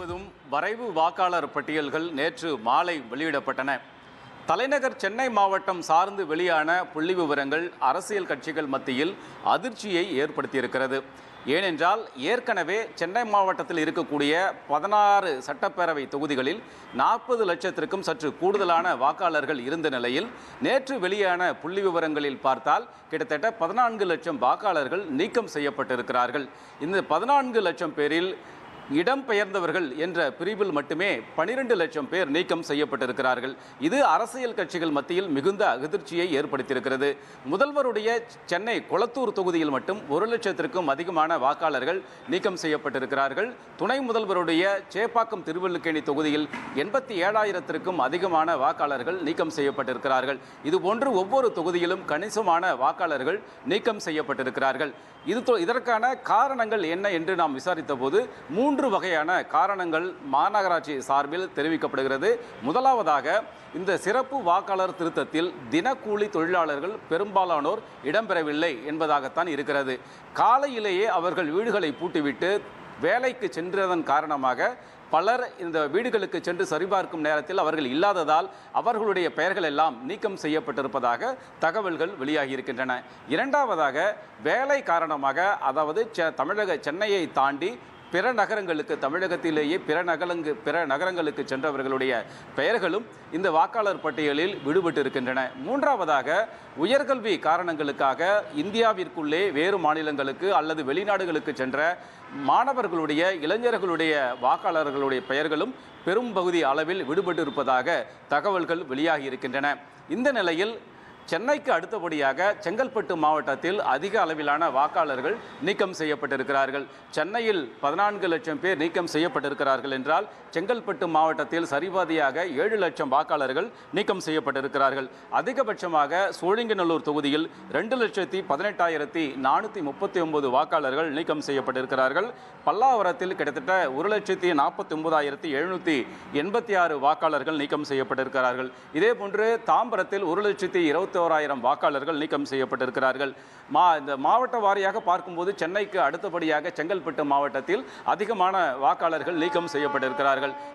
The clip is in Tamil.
முழுவதும் வரைவு வாக்காளர் பட்டியல்கள் நேற்று மாலை வெளியிடப்பட்டன. தலைநகர் சென்னை மாவட்டம் சார்ந்து வெளியான புள்ளி விவரங்கள் அரசியல் கட்சிகள் மத்தியில் அதிர்ச்சியை ஏற்படுத்தியிருக்கிறது. ஏனென்றால் ஏற்கனவே சென்னை மாவட்டத்தில் இருக்கக்கூடிய 16 சட்டப்பேரவை தொகுதிகளில் 40 லட்சத்திற்கும் சற்று கூடுதலான வாக்காளர்கள் இருந்த நிலையில் நேற்று வெளியான புள்ளி விவரங்களில் பார்த்தால் கிட்டத்தட்ட 14 லட்சம் வாக்காளர்கள் நீக்கம் செய்யப்பட்டிருக்கிறார்கள். இந்த 14 லட்சம் பேரில் இடம்பெயர்ந்தவர்கள் என்ற பிரிவில் மட்டுமே 12 லட்சம் பேர் நீக்கம் செய்யப்பட்டிருக்கிறார்கள். இது அரசியல் கட்சிகள் மத்தியில் மிகுந்த அதிர்ச்சியை ஏற்படுத்தியிருக்கிறது. முதல்வருடைய சென்னை கொளத்தூர் தொகுதியில் மட்டும் 1 லட்சத்திற்கும் அதிகமான வாக்காளர்கள் நீக்கம் செய்யப்பட்டிருக்கிறார்கள். துணை முதல்வருடைய சேப்பாக்கம் திருவல்லிக்கேணி தொகுதியில் 87,000த்திற்கும் அதிகமான வாக்காளர்கள் நீக்கம் செய்யப்பட்டிருக்கிறார்கள். இதுபோன்று ஒவ்வொரு தொகுதியிலும் கணிசமான வாக்காளர்கள் நீக்கம் செய்யப்பட்டிருக்கிறார்கள். இதற்கான காரணங்கள் என்ன என்று நாம் விசாரித்த போது 3 வகையான காரணங்கள் மாநகராட்சி சார்பில் தெரிவிக்கப்படுகிறது. முதலாவதாக, இந்த சிறப்பு வாக்காளர் திருத்தத்தில் தினக்கூலி தொழிலாளர்கள் பெரும்பாலானோர் இடம்பெறவில்லை என்பதாகத்தான் இருக்கிறது. காலையிலேயே அவர்கள் வீடுகளை பூட்டிவிட்டு வேலைக்கு சென்றதன் காரணமாக பலர் இந்த வீடுகளுக்கு சென்று சரிபார்க்கும் நேரத்தில் அவர்கள் இல்லாததால் அவர்களுடைய பெயர்கள் எல்லாம் நீக்கம் செய்யப்பட்டிருப்பதாக தகவல்கள் வெளியாகியிருக்கின்றன. இரண்டாவதாக, வேலை காரணமாக, அதாவது சென்னையை தாண்டி பிற நகரங்களுக்கு, தமிழகத்திலேயே பிற நகரங்களுக்கு சென்றவர்களுடைய பெயர்களும் இந்த வாக்காளர் பட்டியலில் விடுபட்டு இருக்கின்றன. மூன்றாவதாக, உயர்கல்வி காரணங்களுக்காக இந்தியாவிற்குள்ளே வேறு மாநிலங்களுக்கு அல்லது வெளிநாடுகளுக்கு சென்ற மாணவர்களுடைய, இளைஞர்களுடைய வாக்காளர்களுடைய பெயர்களும் பெரும் பகுதி அளவில் விடுபட்டு இருப்பதாக தகவல்கள் வெளியாகி இருக்கின்றன. இந்த நிலையில் சென்னைக்கு அடுத்தபடியாக செங்கல்பட்டு மாவட்டத்தில் அதிக அளவிலான வாக்காளர்கள் நீக்கம் செய்யப்பட்டிருக்கிறார்கள். சென்னையில் 14 லட்சம் பேர் நீக்கம் செய்யப்பட்டிருக்கிறார்கள் என்றால் செங்கல்பட்டு மாவட்டத்தில் சரிபாதியாக 7 லட்சம் வாக்காளர்கள் நீக்கம் செய்யப்பட்டிருக்கிறார்கள். அதிகபட்சமாக சோழிங்கநல்லூர் தொகுதியில் 2,18,439 வாக்காளர்கள் நீக்கம் செய்யப்பட்டிருக்கிறார்கள். பல்லாவரத்தில் கிட்டத்தட்ட 1,49,786 வாக்காளர்கள் நீக்கம் செய்யப்பட்டிருக்கிறார்கள். இதேபோன்று தாம்பரத்தில் 1,21,000 வாக்காளர்கள் நீக்கம் செய்யப்பட்டிருக்கிறார்கள். இந்த மாவட்ட வாரியாக பார்க்கும்போது சென்னைக்கு அடுத்தபடியாக செங்கல்பட்டு மாவட்டத்தில் அதிகமான வாக்காளர்கள் நீக்கம் செய்யப்பட்டிருக்கிறார்கள்.